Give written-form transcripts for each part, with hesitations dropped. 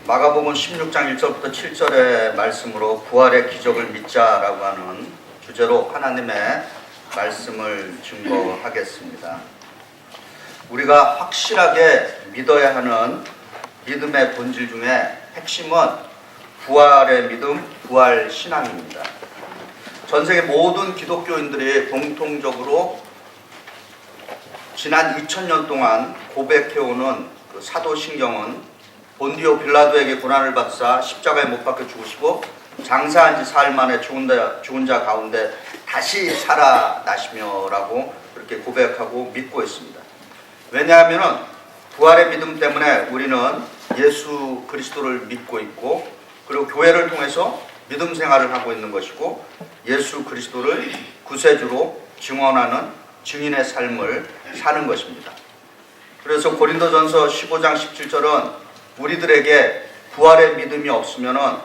마가복음 16장 1절부터 7절의 말씀으로 부활의 기적을 믿자라고 하는 주제로 하나님의 말씀을 증거하겠습니다. 우리가 확실하게 믿어야 하는 믿음의 본질 중에 핵심은 부활의 믿음, 부활 신앙입니다. 전 세계 모든 기독교인들이 공통적으로 지난 2000년 동안 고백해오는 그 사도신경은 본디오 빌라도에게 고난을 받사 십자가에 못 박혀 죽으시고 장사한 지 사흘 만에 죽은 자 가운데 다시 살아나시며라고 그렇게 고백하고 믿고 있습니다. 왜냐하면 부활의 믿음 때문에 우리는 예수 그리스도를 믿고 있고, 그리고 교회를 통해서 믿음 생활을 하고 있는 것이고, 예수 그리스도를 구세주로 증언하는 증인의 삶을 사는 것입니다. 그래서 고린도전서 15장 17절은 우리들에게 부활의 믿음이 없으면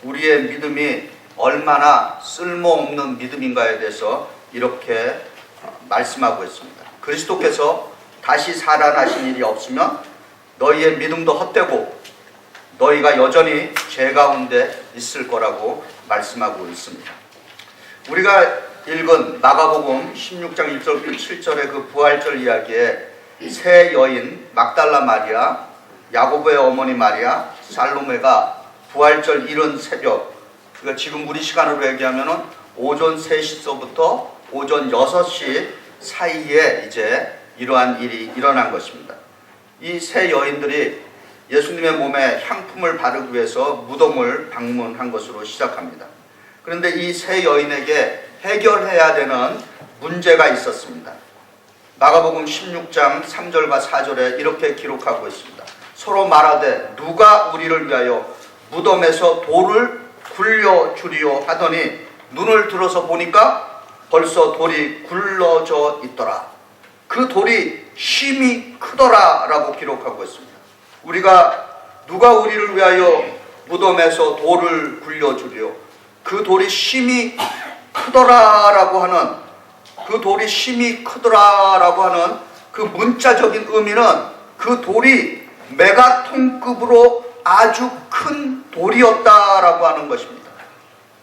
우리의 믿음이 얼마나 쓸모없는 믿음인가에 대해서 이렇게 말씀하고 있습니다. 그리스도께서 다시 살아나신 일이 없으면 너희의 믿음도 헛되고 너희가 여전히 죄 가운데 있을 거라고 말씀하고 있습니다. 우리가 읽은 마가복음 16장 1절부터 7절의 그 부활절 이야기에 세 여인 막달라 마리아, 야고보의 어머니 마리아, 살로메가 부활절 이른 새벽, 그러니까 지금 우리 시간으로 얘기하면 오전 3시서부터 오전 6시 사이에 이제 이러한 일이 일어난 것입니다. 이 세 여인들이 예수님의 몸에 향품을 바르기 위해서 무덤을 방문한 것으로 시작합니다. 그런데 이 세 여인에게 해결해야 되는 문제가 있었습니다. 마가복음 16장 3절과 4절에 이렇게 기록하고 있습니다. 서로 말하되 누가 우리를 위하여 무덤에서 돌을 굴려주리요 하더니 눈을 들어서 보니까 벌써 돌이 굴러져 있더라. 그 돌이 심히 크더라 라고 기록하고 있습니다. 우리가 누가 우리를 위하여 무덤에서 돌을 굴려주리요, 그 돌이 심히 크더라 라고 하는, 그 돌이 심히 크더라 라고 하는 그 문자적인 의미는 그 돌이 메가톤급으로 아주 큰 돌이었다라고 하는 것입니다.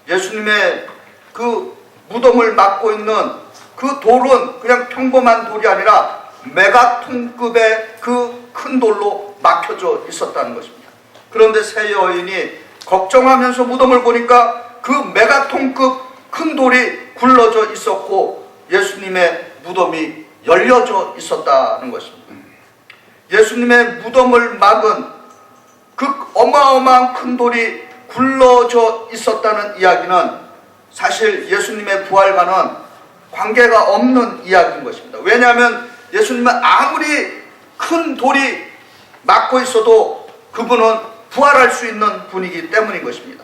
예수님의 그 무덤을 막고 있는 그 돌은 그냥 평범한 돌이 아니라 메가톤급의 그 큰 돌로 막혀져 있었다는 것입니다. 그런데 세 여인이 걱정하면서 무덤을 보니까 그 메가톤급 큰 돌이 굴러져 있었고 예수님의 무덤이 열려져 있었다는 것입니다. 예수님의 무덤을 막은 그 어마어마한 큰 돌이 굴러져 있었다는 이야기는 사실 예수님의 부활과는 관계가 없는 이야기인 것입니다. 왜냐하면 예수님은 아무리 큰 돌이 막고 있어도 그분은 부활할 수 있는 분이기 때문인 것입니다.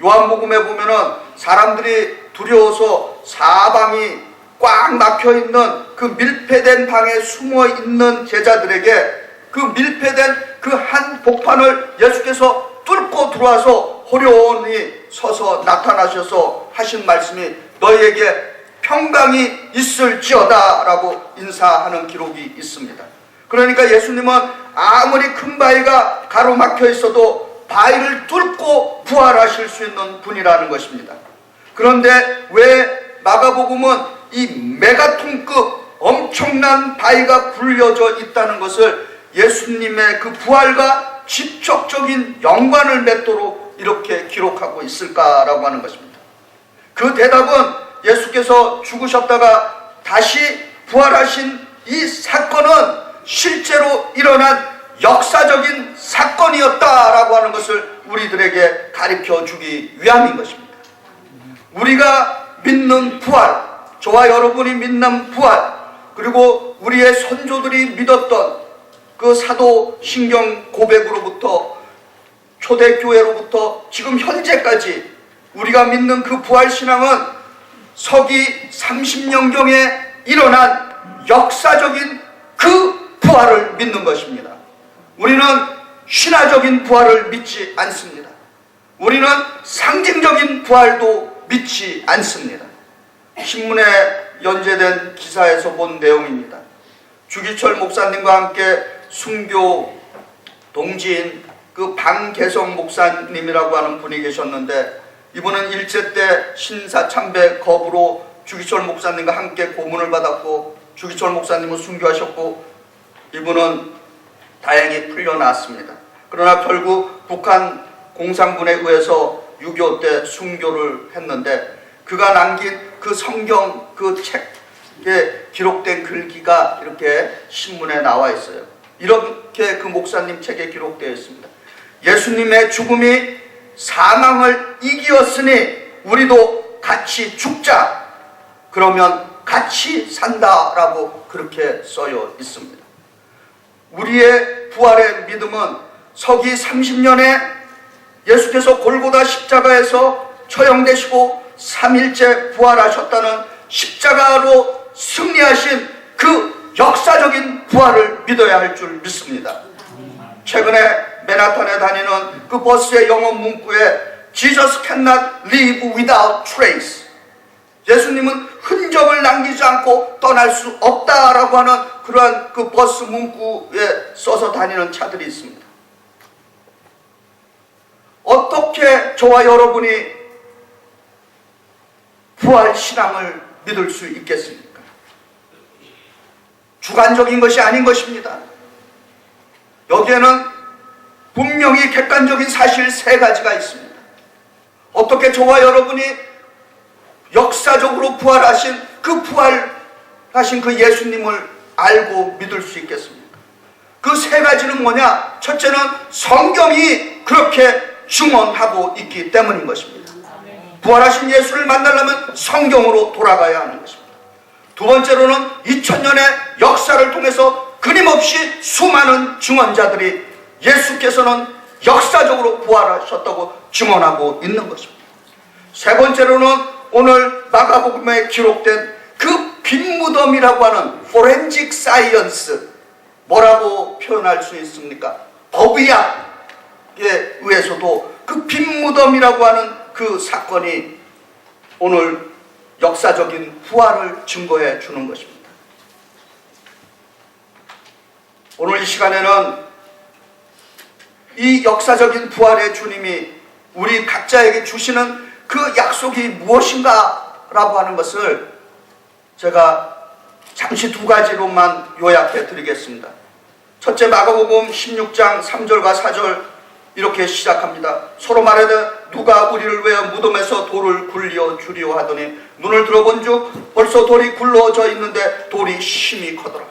요한복음에 보면은 사람들이 두려워서 사방이 꽉 막혀있는 그 밀폐된 방에 숨어있는 제자들에게 그 밀폐된 그 한 복판을 예수께서 뚫고 들어와서 호련히 서서 나타나셔서 하신 말씀이 너희에게 평강이 있을지어다 라고 인사하는 기록이 있습니다. 그러니까 예수님은 아무리 큰 바위가 가로막혀 있어도 바위를 뚫고 부활하실 수 있는 분이라는 것입니다. 그런데 왜 마가복음은 이 메가톤급 엄청난 바위가 굴려져 있다는 것을 예수님의 그 부활과 직접적인 연관을 맺도록 이렇게 기록하고 있을까라고 하는 것입니다. 그 대답은 예수께서 죽으셨다가 다시 부활하신 이 사건은 실제로 일어난 역사적인 사건이었다라고 하는 것을 우리들에게 가르쳐 주기 위함인 것입니다. 우리가 믿는 부활, 저와 여러분이 믿는 부활, 그리고 우리의 선조들이 믿었던 그 사도신경 고백으로부터 초대교회로부터 지금 현재까지 우리가 믿는 그 부활신앙은 서기 30년경에 일어난 역사적인 그 부활을 믿는 것입니다. 우리는 신화적인 부활을 믿지 않습니다. 우리는 상징적인 부활도 믿지 않습니다. 신문에 연재된 기사에서 본 내용입니다. 주기철 목사님과 함께 순교 동지인 그 방개성 목사님이라고 하는 분이 계셨는데, 이분은 일제 때 신사참배 거부로 주기철 목사님과 함께 고문을 받았고, 주기철 목사님은 순교하셨고, 이분은 다행히 풀려났습니다. 그러나 결국 북한 공산군에 의해서 6.25 때 순교를 했는데, 그가 남긴 그 성경 그 책에 기록된 글귀가 이렇게 신문에 나와 있어요. 이렇게 그 목사님 책에 기록되어 있습니다. 예수님의 죽음이 사망을 이기었으니 우리도 같이 죽자. 그러면 같이 산다라고 그렇게 써여 있습니다. 우리의 부활의 믿음은 서기 30년에 예수께서 골고다 십자가에서 처형되시고 3일째 부활하셨다는 십자가로 승리하신 그 역사적인 부활을 믿어야 할 줄 믿습니다. 최근에 맨하탄에 다니는 그 버스의 영어 문구에 Jesus cannot live without trace, 예수님은 흔적을 남기지 않고 떠날 수 없다라고 하는 그러한 그 버스 문구에 써서 다니는 차들이 있습니다. 어떻게 저와 여러분이 부활 신앙을 믿을 수 있겠습니까? 주관적인 것이 아닌 것입니다. 여기에는 분명히 객관적인 사실 3가지가 있습니다. 어떻게 저와 여러분이 역사적으로 부활하신 그 예수님을 알고 믿을 수 있겠습니까? 그 3가지는 뭐냐? 첫째는 성경이 그렇게 증언하고 있기 때문인 것입니다. 부활하신 예수를 만나려면 성경으로 돌아가야 하는 것입니다. 두 번째로는 2000년의 역사를 통해서 끊임없이 수많은 증언자들이 예수께서는 역사적으로 부활하셨다고 증언하고 있는 것입니다. 세 번째로는 오늘 마가복음에 기록된 그 빈무덤이라고 하는 forensic science, 뭐라고 표현할 수 있습니까? 법의학에 의해서도 그 빈무덤이라고 하는 그 사건이 오늘 역사적인 부활을 증거해 주는 것입니다. 오늘 이 시간에는 이 역사적인 부활의 주님이 우리 각자에게 주시는 그 약속이 무엇인가 라고 하는 것을 제가 잠시 2가지로만 요약해 드리겠습니다. 첫째, 마가복음 16장 3절과 4절 이렇게 시작합니다. 서로 말하되 누가 우리를 위하여 무덤에서 돌을 굴려 주리오 하더니 눈을 들어본 즉 벌써 돌이 굴러져 있는데 돌이 심히 커더라.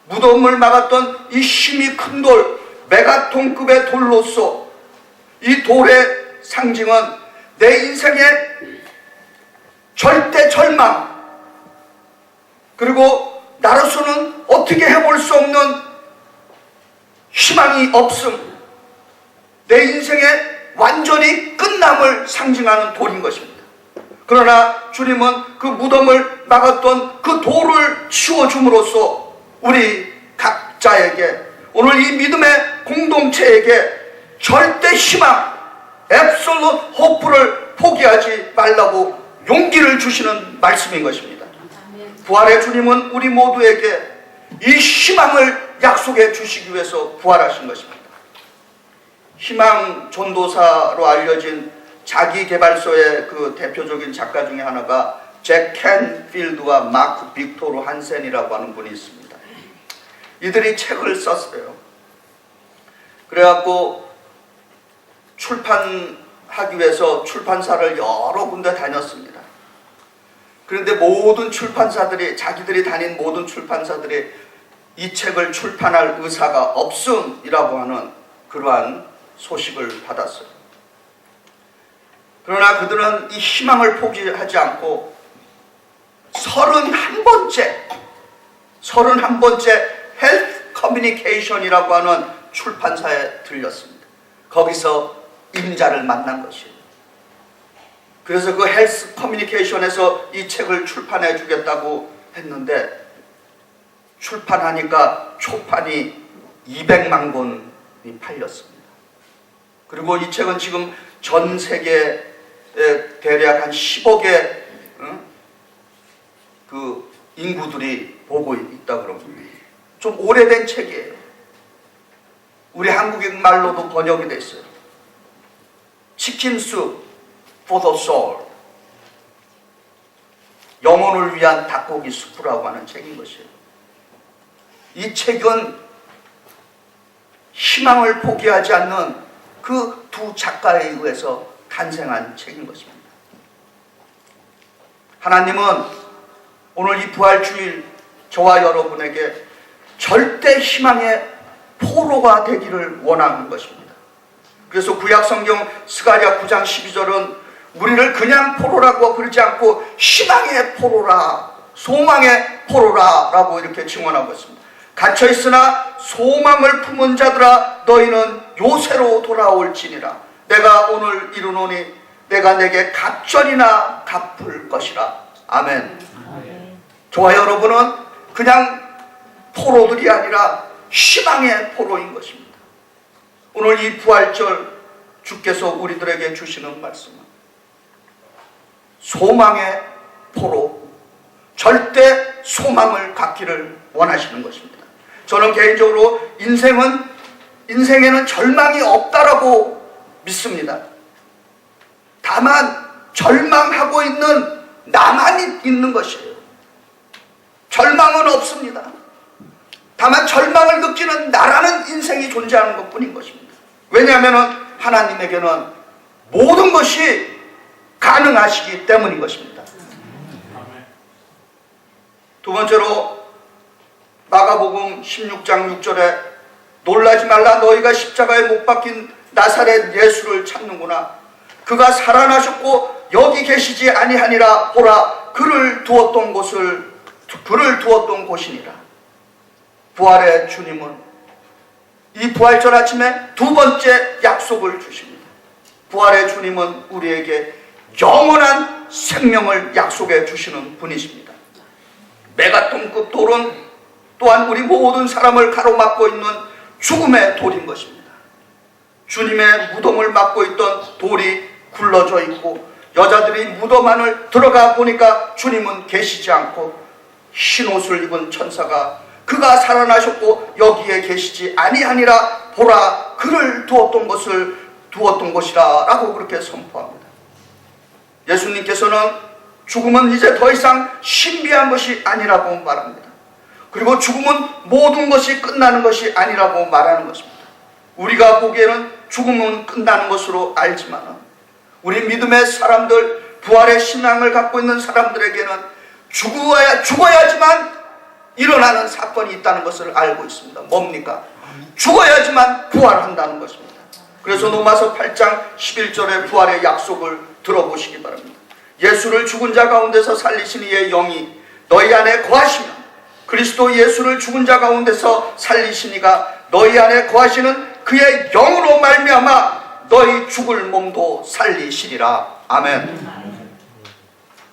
무덤을 막았던 이 심히 큰 돌, 메가톤급의 돌로서 이 돌의 상징은 내 인생의 절대 절망, 그리고 나로서는 어떻게 해볼 수 없는 희망이 없음, 내 인생의 완전히 끝남을 상징하는 돌인 것입니다. 그러나 주님은 그 무덤을 막았던 그 돌을 치워줌으로써 우리 각자에게, 오늘 이 믿음의 공동체에게 절대 희망, 앱솔루트 호프를 포기하지 말라고 용기를 주시는 말씀인 것입니다. 부활의 주님은 우리 모두에게 이 희망을 약속해 주시기 위해서 부활하신 것입니다. 희망 전도사로 알려진 자기개발서의 그 대표적인 작가 중에 하나가 잭 캔필드와 마크 빅토르 한센이라고 하는 분이 있습니다. 이들이 책을 썼어요. 그래갖고 출판하기 위해서 출판사를 여러 군데 다녔습니다. 그런데 모든 출판사들이, 자기들이 다닌 모든 출판사들이 이 책을 출판할 의사가 없음이라고 하는 그러한 소식을 받았어요. 그러나 그들은 이 희망을 포기하지 않고 31번째 헬스 커뮤니케이션이라고 하는 출판사에 들렸습니다. 거기서 임자를 만난 것이에요. 그래서 그 헬스 커뮤니케이션에서 이 책을 출판해 주겠다고 했는데 출판하니까 초판이 200만 권이 팔렸습니다. 그리고 이 책은 지금 전 세계에 대략 한 10억의 그 인구들이 보고 있다 그럽니다. 좀 오래된 책이에요. 우리 한국인 말로도 번역이 됐어요. 치킨 soup for the soul. 영혼을 위한 닭고기 수프라고 하는 책인 것이에요. 이 책은 희망을 포기하지 않는 그 두 작가에 의해서 탄생한 책인 것입니다. 하나님은 오늘 이 부활주일 저와 여러분에게 절대 희망의 포로가 되기를 원하는 것입니다. 그래서 구약성경 스가랴 9장 12절은 우리를 그냥 포로라고 그러지 않고 희망의 포로라, 소망의 포로라 라고 이렇게 증언하고 있습니다. 갇혀있으나 소망을 품은 자들아 너희는 요새로 돌아올지니라. 내가 오늘 이르노니 내가 내게 갑절이나 갚을 것이라. 아멘. 저와 여러분은 그냥 포로들이 아니라 희망의 포로인 것입니다. 오늘 이 부활절 주께서 우리들에게 주시는 말씀은 소망의 포로, 절대 소망을 갖기를 원하시는 것입니다. 저는 개인적으로 인생에는 절망이 없다라고 믿습니다. 다만 절망하고 있는 나만 있는 것이에요. 절망은 없습니다. 다만 절망을 느끼는 나라는 인생이 존재하는 것뿐인 것입니다. 왜냐하면 하나님에게는 모든 것이 가능하시기 때문인 것입니다. 두 번째로 마가복음 16장 6절에 놀라지 말라 너희가 십자가에 못 박힌 나사렛 예수를 찾는구나. 그가 살아나셨고 여기 계시지 아니하니라. 보라 그를 두었던 곳이니라. 부활의 주님은 이 부활절 아침에 두 번째 약속을 주십니다. 부활의 주님은 우리에게 영원한 생명을 약속해 주시는 분이십니다. 메가톤급 돌은 또한 우리 모든 사람을 가로막고 있는 죽음의 돌인 것입니다. 주님의 무덤을 막고 있던 돌이 굴러져 있고 여자들이 무덤 안을 들어가 보니까 주님은 계시지 않고 흰옷을 입은 천사가 그가 살아나셨고 여기에 계시지 아니하니라. 보라 그를 두었던 곳이라 라고 그렇게 선포합니다. 예수님께서는 죽음은 이제 더 이상 신비한 것이 아니라고 말합니다. 그리고 죽음은 모든 것이 끝나는 것이 아니라고 말하는 것입니다. 우리가 보기에는 죽음은 끝나는 것으로 알지만 우리 믿음의 사람들, 부활의 신앙을 갖고 있는 사람들에게는 죽어야지만 일어나는 사건이 있다는 것을 알고 있습니다. 뭡니까? 죽어야지만 부활한다는 것입니다. 그래서 로마서 8장 11절의 부활의 약속을 들어보시기 바랍니다. 예수를 죽은 자 가운데서 살리신 이의 영이 너희 안에 거하시면 그리스도 예수를 죽은 자 가운데서 살리신 이가 너희 안에 거하시는 그의 영으로 말미암아 너희 죽을 몸도 살리시리라. 아멘.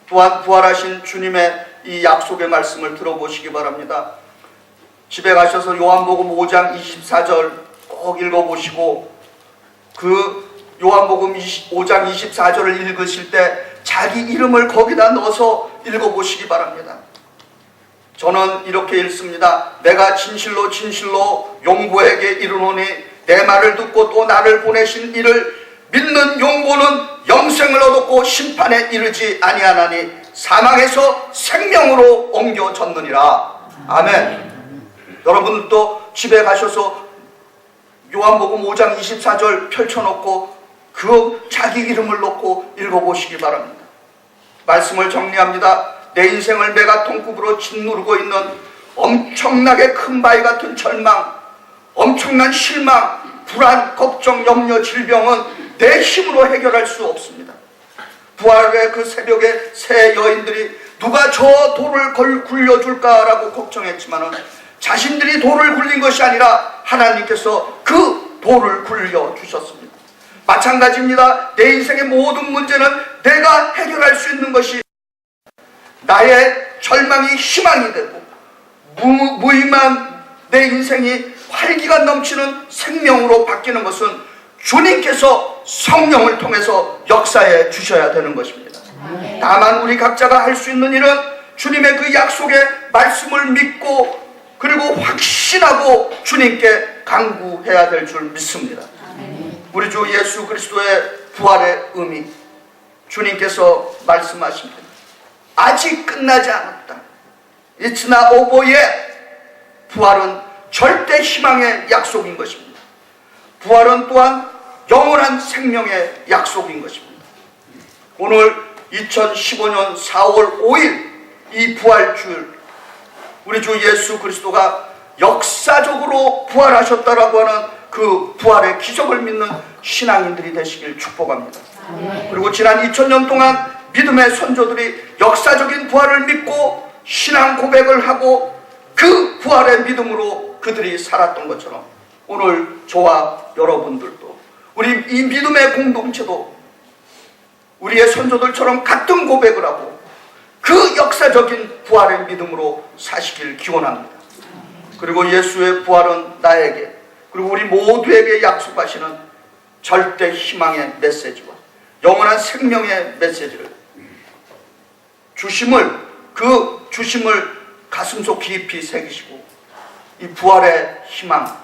또한 부활하신 주님의 이 약속의 말씀을 들어보시기 바랍니다. 집에 가셔서 요한복음 5장 24절 꼭 읽어보시고 그 요한복음 5장 24절을 읽으실 때 자기 이름을 거기다 넣어서 읽어보시기 바랍니다. 저는 이렇게 읽습니다. 내가 진실로 진실로 용보에게 이르노니 내 말을 듣고 또 나를 보내신 이를 믿는 용보는 영생을 얻었고 심판에 이르지 아니하나니 사망에서 생명으로 옮겨졌느니라. 아멘. 여러분도 집에 가셔서 요한복음 5장 24절 펼쳐놓고 그 자기 이름을 놓고 읽어보시기 바랍니다. 말씀을 정리합니다. 내 인생을 메가톤급으로 짓누르고 있는 엄청나게 큰 바위 같은 절망, 엄청난 실망, 불안, 걱정, 염려, 질병은 내 힘으로 해결할 수 없습니다. 부활의 그 새벽에 새 여인들이 누가 저 돌을 굴려줄까라고 걱정했지만 자신들이 돌을 굴린 것이 아니라 하나님께서 그 돌을 굴려주셨습니다. 마찬가지입니다. 내 인생의 모든 문제는 내가 해결할 수 있는 것이 나의 절망이 희망이 되고 무의미한 내 인생이 활기가 넘치는 생명으로 바뀌는 것은 주님께서 성령을 통해서 역사해 주셔야 되는 것입니다. 다만 우리 각자가 할 수 있는 일은 주님의 그 약속의 말씀을 믿고 그리고 확신하고 주님께 간구해야 될 줄 믿습니다. 우리 주 예수 그리스도의 부활의 의미, 주님께서 말씀하십니다. 아직 끝나지 않았다. It's not over yet. 부활은 절대 희망의 약속인 것입니다. 부활은 또한 영원한 생명의 약속인 것입니다. 오늘 2015년 4월 5일 이 부활주일, 우리 주 예수 그리스도가 역사적으로 부활하셨다라고 하는 그 부활의 기적을 믿는 신앙인들이 되시길 축복합니다. 그리고 지난 2000년 동안 믿음의 선조들이 역사적인 부활을 믿고 신앙 고백을 하고 그 부활의 믿음으로 그들이 살았던 것처럼 오늘 저와 여러분들도, 우리 이 믿음의 공동체도 우리의 선조들처럼 같은 고백을 하고 그 역사적인 부활의 믿음으로 사시길 기원합니다. 그리고 예수의 부활은 나에게, 그리고 우리 모두에게 약속하시는 절대 희망의 메시지와 영원한 생명의 메시지를 주심을, 그 주심을 가슴속 깊이 새기시고 이 부활의 희망,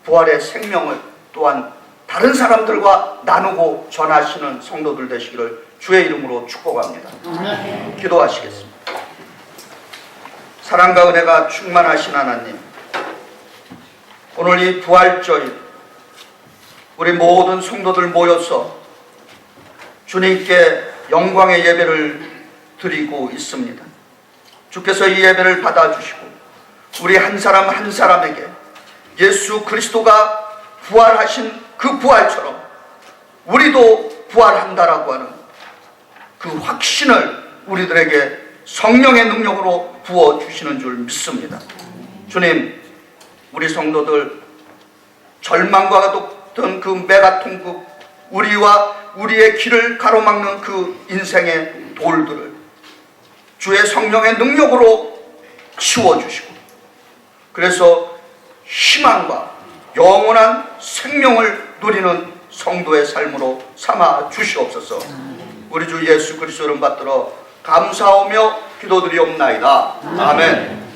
부활의 생명을 또한 다른 사람들과 나누고 전하시는 성도들 되시기를 주의 이름으로 축복합니다. 기도하시겠습니다. 사랑과 은혜가 충만하신 하나님, 오늘 이 부활절 우리 모든 성도들 모여서 주님께 영광의 예배를 드리고 있습니다. 주께서 이 예배를 받아주시고 우리 한 사람 한 사람에게 예수 그리스도가 부활하신 그 부활처럼 우리도 부활한다라고 하는 그 확신을 우리들에게 성령의 능력으로 부어주시는 줄 믿습니다. 주님, 우리 성도들 절망과 같은 그 메가톤급 우리와 우리의 길을 가로막는 그 인생의 돌들을 주의 성령의 능력으로 치워주시고, 그래서 희망과 영원한 생명을 누리는 성도의 삶으로 삼아 주시옵소서. 우리 주 예수 그리스도를 받들어 감사하며 기도드리옵나이다. 아멘.